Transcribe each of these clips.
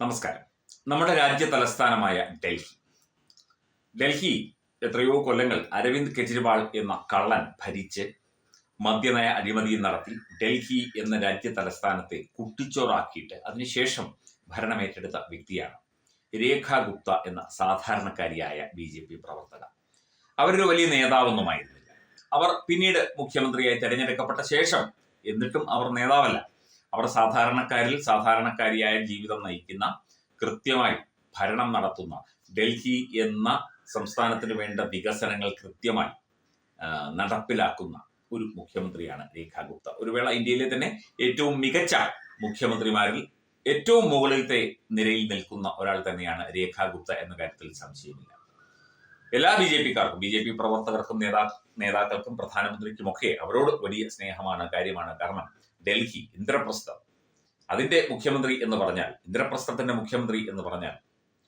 നമസ്കാരം. നമ്മുടെ രാജ്യ തലസ്ഥാനമായ ഡൽഹി എത്രയോ കൊല്ലങ്ങൾ അരവിന്ദ് കെജ്രിവാൾ എന്ന കള്ളൻ ഭരിച്ച് മദ്യനയ അഴിമതിയും നടത്തി ഡൽഹി എന്ന രാജ്യ തലസ്ഥാനത്തെ കുട്ടിച്ചോറാക്കിയിട്ട് അതിനുശേഷം ഭരണമേറ്റെടുത്ത വ്യക്തിയാണ് രേഖ ഗുപ്ത എന്ന സാധാരണക്കാരിയായ BJP പ്രവർത്തക. അവരൊരു വലിയ നേതാവൊന്നുമായിരുന്നില്ല. അവർ പിന്നീട് മുഖ്യമന്ത്രിയായി തെരഞ്ഞെടുക്കപ്പെട്ട ശേഷം എന്നിട്ടും അവർ നേതാവല്ല. അവർ സാധാരണക്കാരിയായ ജീവിതം നയിക്കുന്ന, കൃത്യമായി ഭരണം നടത്തുന്ന, ഡൽഹി എന്ന സംസ്ഥാനത്തിന് വേണ്ട വികസനങ്ങൾ കൃത്യമായി നടപ്പിലാക്കുന്ന ഒരു മുഖ്യമന്ത്രിയാണ് രേഖ ഗുപ്ത. ഒരു വേള ഇന്ത്യയിലെ തന്നെ ഏറ്റവും മികച്ച മുഖ്യമന്ത്രിമാരിൽ ഏറ്റവും മുകളിലത്തെ നിരയിൽ നിൽക്കുന്ന ഒരാൾ തന്നെയാണ് രേഖ ഗുപ്ത എന്ന കാര്യത്തിൽ സംശയമില്ല. എല്ലാ BJP പ്രവർത്തകർക്കും നേതാക്കൾക്കും പ്രധാനമന്ത്രിക്കുമൊക്കെ അവരോട് വലിയ സ്നേഹമാണ്, കാര്യമാണ്. കാരണം ഡൽഹി ഇന്ദ്രപ്രസ്ഥം, അതിന്റെ മുഖ്യമന്ത്രി എന്ന് പറഞ്ഞാൽ, ഇന്ദ്രപ്രസ്ഥത്തിന്റെ മുഖ്യമന്ത്രി എന്ന് പറഞ്ഞാൽ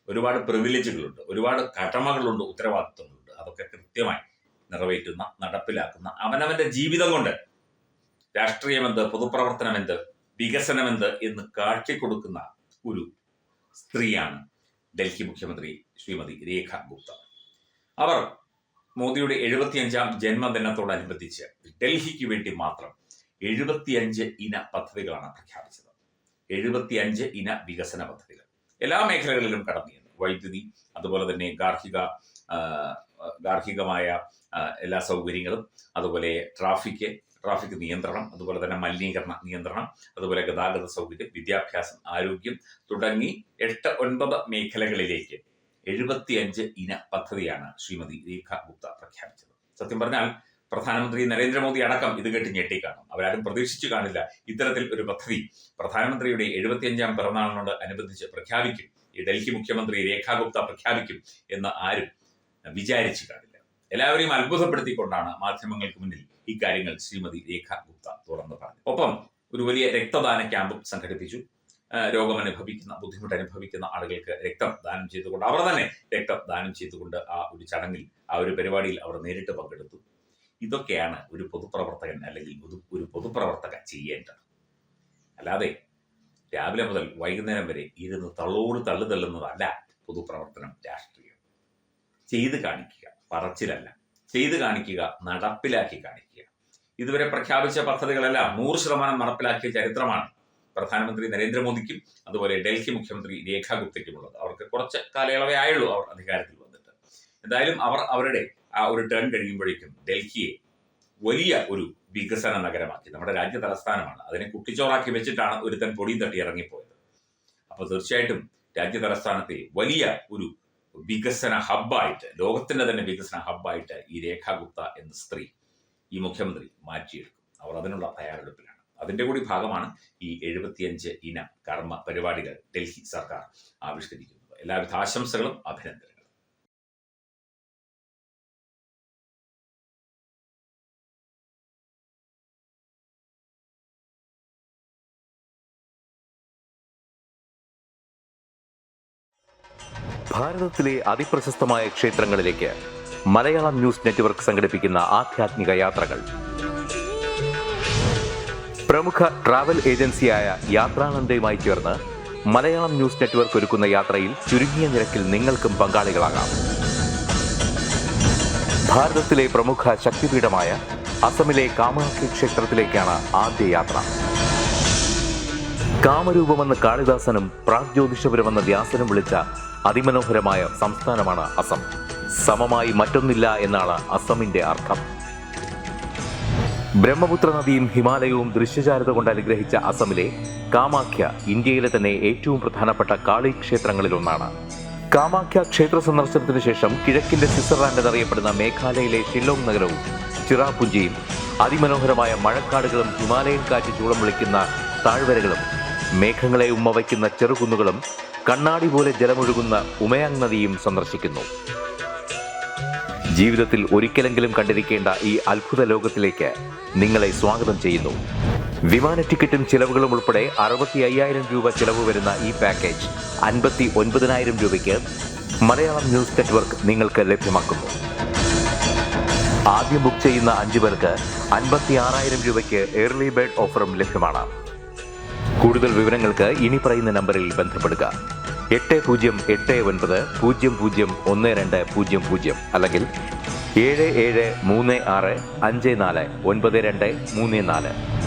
ഒരുപാട് പ്രിവിലേജുകളുണ്ട്, ഒരുപാട് കടമകളുണ്ട്, ഉത്തരവാദിത്വങ്ങളുണ്ട്. അതൊക്കെ കൃത്യമായി നിറവേറ്റുന്ന, നടപ്പിലാക്കുന്ന, അവനവന്റെ ജീവിതം കൊണ്ട് രാഷ്ട്രീയമെന്ത്, പൊതുപ്രവർത്തനമെന്ത്, വികസനമെന്ത് എന്ന് കാട്ടിക്കൊടുക്കുന്ന ഒരു സ്ത്രീയാണ് ഡൽഹി മുഖ്യമന്ത്രി ശ്രീമതി രേഖ ഗുപ്ത. അവർ മോദിയുടെ 75ാം ജന്മദിനത്തോടനുബന്ധിച്ച് ഡൽഹിക്ക് വേണ്ടി മാത്രം 75 ഇന പദ്ധതികളാണ് പ്രഖ്യാപിച്ചത്. 75 ഇന വികസന പദ്ധതികൾ എല്ലാ മേഖലകളിലും കടന്നു ചെന്നു. വൈദ്യുതി, അതുപോലെ തന്നെ ഗാർഹികമായ എല്ലാ സൗകര്യങ്ങളും, അതുപോലെ ട്രാഫിക് നിയന്ത്രണം, അതുപോലെ തന്നെ മലിനീകരണ നിയന്ത്രണം, അതുപോലെ ഗതാഗത സൗകര്യം, വിദ്യാഭ്യാസം, ആരോഗ്യം തുടങ്ങി 8-9 മേഖലകളിലേക്ക് 75 ഇന പദ്ധതിയാണ് ശ്രീമതി രേഖ ഗുപ്ത പ്രഖ്യാപിച്ചത്. സത്യം പറഞ്ഞാൽ പ്രധാനമന്ത്രി നരേന്ദ്രമോദി അടക്കം ഇത് കേട്ട് ഞെട്ടിക്കാണും. അവരാരും പ്രതീക്ഷിച്ചു കാണില്ല ഇത്തരത്തിൽ ഒരു പദ്ധതി പ്രധാനമന്ത്രിയുടെ 75ാം പിറന്നാളിനോട് അനുബന്ധിച്ച് പ്രഖ്യാപിക്കും, ഈ ഡൽഹി മുഖ്യമന്ത്രി രേഖ ഗുപ്ത പ്രഖ്യാപിക്കും എന്ന് ആരും വിചാരിച്ചു കാണില്ല. എല്ലാവരെയും അത്ഭുതപ്പെടുത്തിക്കൊണ്ടാണ് മാധ്യമങ്ങൾക്ക് മുന്നിൽ ഇക്കാര്യങ്ങൾ ശ്രീമതി രേഖ ഗുപ്ത തുറന്നു പറഞ്ഞത്. ഒപ്പം ഒരു വലിയ രക്തദാന ക്യാമ്പും സംഘടിപ്പിച്ചു. രോഗമനുഭവിക്കുന്ന, ബുദ്ധിമുട്ടനുഭവിക്കുന്ന ആളുകൾക്ക് രക്തം ദാനം ചെയ്തുകൊണ്ട്, അവർ തന്നെ രക്തം ദാനം ചെയ്തുകൊണ്ട് ആ ഒരു ചടങ്ങിൽ, ആ ഒരു പരിപാടിയിൽ അവർ നേരിട്ട് പങ്കെടുത്തു. ഇതൊക്കെയാണ് ഒരു പൊതുപ്രവർത്തകൻ അല്ലെങ്കിൽ ഒരു പൊതുപ്രവർത്തക ചെയ്യേണ്ടത്. അല്ലാതെ രാവിലെ മുതൽ വൈകുന്നേരം വരെ ഇരുന്ന് തള്ളു തള്ളുന്നതല്ല പൊതുപ്രവർത്തനം, രാഷ്ട്രീയം. ചെയ്ത് കാണിക്കുക, പറച്ചിലല്ല, ചെയ്ത് കാണിക്കുക, നടപ്പിലാക്കി കാണിക്കുക. ഇതുവരെ പ്രഖ്യാപിച്ച പദ്ധതികളെല്ലാം 100% നടപ്പിലാക്കിയ ചരിത്രമാണ് പ്രധാനമന്ത്രി നരേന്ദ്രമോദിക്കും അതുപോലെ ഡൽഹി മുഖ്യമന്ത്രി രേഖ ഗുപ്തയ്ക്കുമുള്ളത്. അവർക്ക് കുറച്ച് കാലയളവേ ആയുള്ളൂ അവർ അധികാരത്തിൽ വന്നിട്ട്. എന്തായാലും അവർ അവരുടെ ആ ഒരു ടേൺ കഴിയുമ്പോഴേക്കും ഡൽഹിയെ വലിയ ഒരു വികസന നഗരമാക്കി. നമ്മുടെ രാജ്യ തലസ്ഥാനമാണ്, അതിനെ കുട്ടിച്ചോറാക്കി വെച്ചിട്ടാണ് ഒരുത്തൻ പൊടിയും തട്ടി ഇറങ്ങിപ്പോയത്. അപ്പോൾ തീർച്ചയായിട്ടും രാജ്യ തലസ്ഥാനത്തെ വലിയ ഒരു വികസന ഹബ്ബായിട്ട്, ലോകത്തിന്റെ തന്നെ വികസന ഹബ്ബായിട്ട് ഈ രേഖ ഗുപ്ത എന്ന സ്ത്രീ, ഈ മുഖ്യമന്ത്രി മാറ്റിയെടുക്കും. അവർ അതിനുള്ള തയ്യാറെടുപ്പിലാണ്. അതിന്റെ കൂടി ഭാഗമാണ് ഈ 75 ഇന കർമ്മ പരിപാടികൾ ഡൽഹി സർക്കാർ ആവിഷ്കരിക്കുന്നത്. എല്ലാവിധ ആശംസകളും അഭിനന്ദനങ്ങളും. ഭാരതത്തിലെ അതിപ്രശസ്തമായ ക്ഷേത്രങ്ങളിലേക്ക് മലയാളം ന്യൂസ് നെറ്റ്വർക്ക് സംഘടിപ്പിക്കുന്ന ആധ്യാത്മിക യാത്രകൾ. പ്രമുഖ ട്രാവൽ ഏജൻസിയായ യാത്രാനന്ദയുമായി ചേർന്ന് മലയാളം ന്യൂസ് നെറ്റ്വർക്ക് ഒരുക്കുന്ന യാത്രയിൽ ചുരുങ്ങിയ നിരക്കിൽ നിങ്ങൾക്കും പങ്കാളികളാകാം. ഭാരതത്തിലെ പ്രമുഖ ശക്തിപീഠമായ അസമിലെ കാമാഖ്യ ക്ഷേത്രത്തിലേക്കാണ് ആദ്യ യാത്ര. കാമരൂപമെന്ന് കാളിദാസനും പ്രാഗ്ജ്യോതിഷപുരമെന്ന വ്യാസനും വിളിച്ച അതിമനോഹരമായ സംസ്ഥാനമാണ് അസം. സമമായി മറ്റൊന്നില്ല എന്നാണ് അസമിന്റെ അർത്ഥം. ബ്രഹ്മപുത്ര നദിയും ഹിമാലയവും ദൃശ്യചാരുത കൊണ്ട് അനുഗ്രഹിച്ച അസമിലെ കാമാഖ്യ ഇന്ത്യയിലെ തന്നെ ഏറ്റവും പ്രധാനപ്പെട്ട കാളി ക്ഷേത്രങ്ങളിലൊന്നാണ്. കാമാഖ്യ ക്ഷേത്ര സന്ദർശനത്തിന് ശേഷം കിഴക്കിന്റെ സ്വിറ്റ്സർലാൻഡ് എന്നറിയപ്പെടുന്ന മേഘാലയയിലെ ഷില്ലോങ് നഗരവും ചിറാപുഞ്ചിയും അതിമനോഹരമായ മഴക്കാടുകളും ഹിമാലയൻ കാറ്റ് ചൂളം വിളിക്കുന്ന താഴ്വരകളും മേഘങ്ങളെ ഉമ്മവയ്ക്കുന്ന ചെറുകുന്നുകളും കണ്ണാടി പോലെ ജലമൊഴുകുന്ന ഉമയാങ് നദിയും സന്ദർശിക്കുന്നു. ജീവിതത്തിൽ ഒരിക്കലെങ്കിലും കണ്ടിരിക്കേണ്ട ഈ അത്ഭുത ലോകത്തിലേക്ക് നിങ്ങളെ സ്വാഗതം ചെയ്യുന്നു. വിമാന ടിക്കറ്റും ചിലവുകളും ഉൾപ്പെടെ 65,000 രൂപ ചിലവ് വരുന്ന ഈ പാക്കേജ് 59,000 രൂപയ്ക്ക് മലയാളം ന്യൂസ് നെറ്റ്വർക്ക് നിങ്ങൾക്ക് ലഭ്യമാക്കുന്നു. ആദ്യം ബുക്ക് ചെയ്യുന്ന 5 പേർക്ക് 56,000 രൂപയ്ക്ക് ഏർലി ബേർഡ് ഓഫറും ലഭ്യമാണ്. കൂടുതൽ വിവരങ്ങൾക്ക് ഇനി പറയുന്ന നമ്പറിൽ ബന്ധപ്പെടുക: 8089001200 അല്ലെങ്കിൽ 7736549234.